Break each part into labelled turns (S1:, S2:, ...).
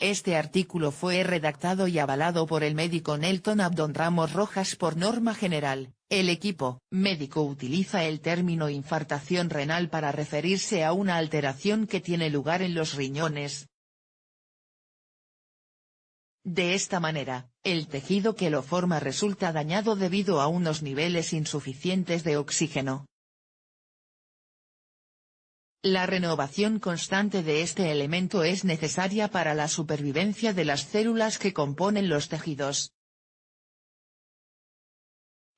S1: Este artículo fue redactado y avalado por el médico Nelton Abdón Ramos Rojas. Por norma general, el equipo médico utiliza el término infartación renal para referirse a una alteración que tiene lugar en los riñones. De esta manera, el tejido que lo forma resulta dañado debido a unos niveles insuficientes de oxígeno. La renovación constante de este elemento es necesaria para la supervivencia de las células que componen los tejidos.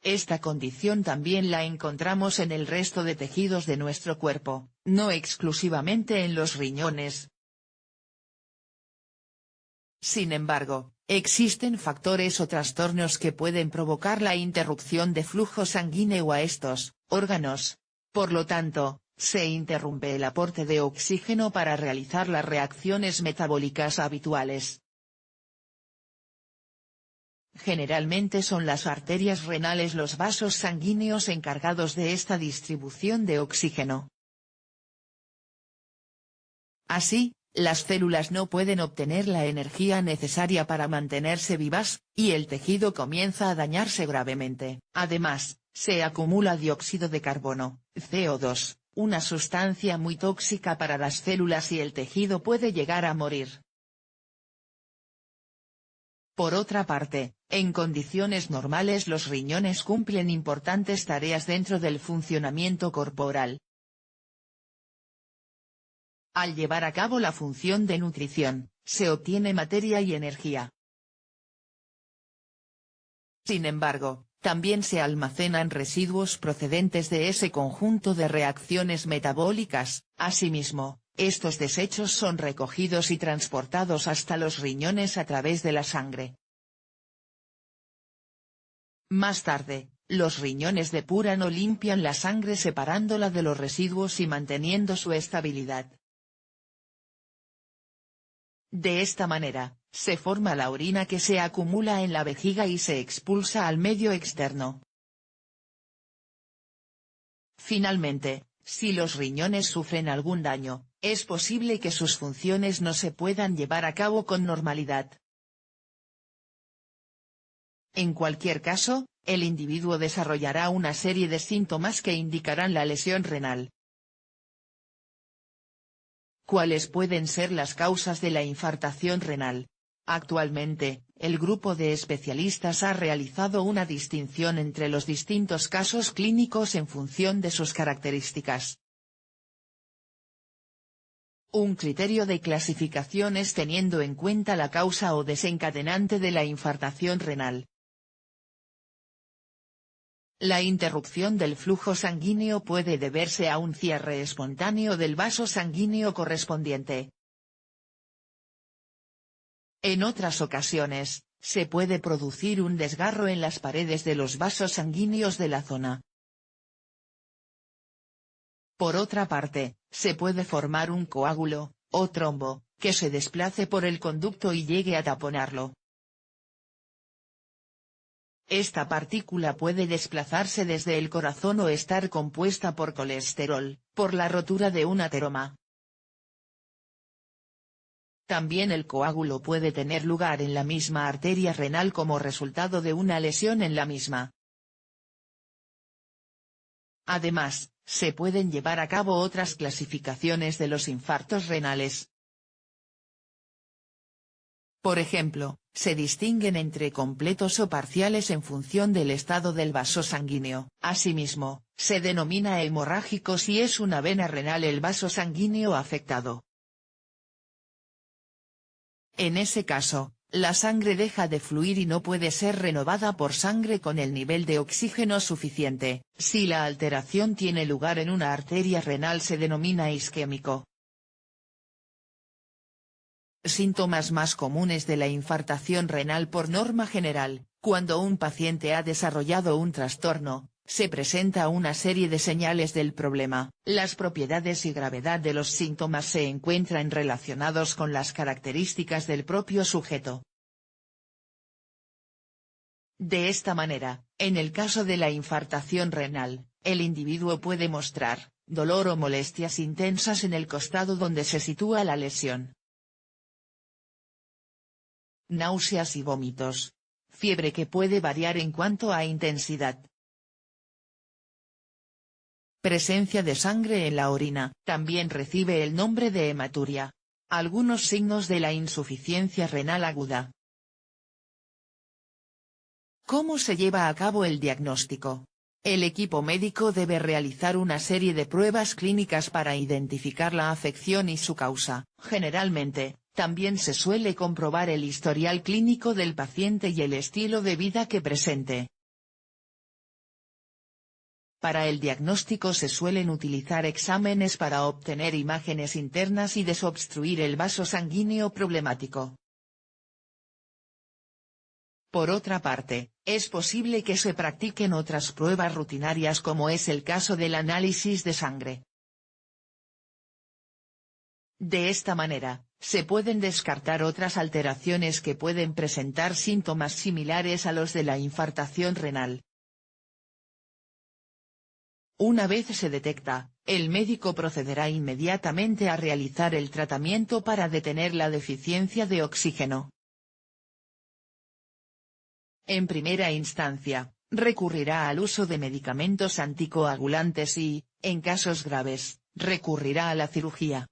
S1: Esta condición también la encontramos en el resto de tejidos de nuestro cuerpo, no exclusivamente en los riñones. Sin embargo, existen factores o trastornos que pueden provocar la interrupción de flujo sanguíneo a estos órganos. Por lo tanto, se interrumpe el aporte de oxígeno para realizar las reacciones metabólicas habituales. Generalmente son las arterias renales los vasos sanguíneos encargados de esta distribución de oxígeno. Así, las células no pueden obtener la energía necesaria para mantenerse vivas, y el tejido comienza a dañarse gravemente. Además, se acumula dióxido de carbono, CO2, una sustancia muy tóxica para las células, y el tejido puede llegar a morir. Por otra parte, en condiciones normales los riñones cumplen importantes tareas dentro del funcionamiento corporal. Al llevar a cabo la función de nutrición, se obtiene materia y energía. Sin embargo, también se almacenan residuos procedentes de ese conjunto de reacciones metabólicas. Asimismo, estos desechos son recogidos y transportados hasta los riñones a través de la sangre. Más tarde, los riñones depuran o limpian la sangre separándola de los residuos y manteniendo su estabilidad. De esta manera, se forma la orina que se acumula en la vejiga y se expulsa al medio externo. Finalmente, si los riñones sufren algún daño, es posible que sus funciones no se puedan llevar a cabo con normalidad. En cualquier caso, el individuo desarrollará una serie de síntomas que indicarán la lesión renal. ¿Cuáles pueden ser las causas de la infartación renal? Actualmente, el grupo de especialistas ha realizado una distinción entre los distintos casos clínicos en función de sus características. Un criterio de clasificación es teniendo en cuenta la causa o desencadenante de la infartación renal. La interrupción del flujo sanguíneo puede deberse a un cierre espontáneo del vaso sanguíneo correspondiente. En otras ocasiones, se puede producir un desgarro en las paredes de los vasos sanguíneos de la zona. Por otra parte, se puede formar un coágulo, o trombo, que se desplace por el conducto y llegue a taponarlo. Esta partícula puede desplazarse desde el corazón o estar compuesta por colesterol, por la rotura de un ateroma. También el coágulo puede tener lugar en la misma arteria renal como resultado de una lesión en la misma. Además, se pueden llevar a cabo otras clasificaciones de los infartos renales. Por ejemplo, se distinguen entre completos o parciales en función del estado del vaso sanguíneo. Asimismo, se denomina hemorrágico si es una vena renal el vaso sanguíneo afectado. En ese caso, la sangre deja de fluir y no puede ser renovada por sangre con el nivel de oxígeno suficiente. Si la alteración tiene lugar en una arteria renal se denomina isquémico. Síntomas más comunes de la infartación renal. Por norma general, cuando un paciente ha desarrollado un trastorno, se presenta una serie de señales del problema. Las propiedades y gravedad de los síntomas se encuentran relacionados con las características del propio sujeto. De esta manera, en el caso de la infartación renal, el individuo puede mostrar dolor o molestias intensas en el costado donde se sitúa la lesión. náuseas y vómitos. Fiebre que puede variar en cuanto a intensidad. Presencia de sangre en la orina, también recibe el nombre de hematuria. Algunos signos de la insuficiencia renal aguda. ¿Cómo se lleva a cabo el diagnóstico? El equipo médico debe realizar una serie de pruebas clínicas para identificar la afección y su causa. Generalmente, también se suele comprobar el historial clínico del paciente y el estilo de vida que presente. Para el diagnóstico se suelen utilizar exámenes para obtener imágenes internas y desobstruir el vaso sanguíneo problemático. Por otra parte, es posible que se practiquen otras pruebas rutinarias como es el caso del análisis de sangre. De esta manera, se pueden descartar otras alteraciones que pueden presentar síntomas similares a los de la infartación renal. Una vez se detecta, el médico procederá inmediatamente a realizar el tratamiento para detener la deficiencia de oxígeno. En primera instancia, recurrirá al uso de medicamentos anticoagulantes y, en casos graves, recurrirá a la cirugía.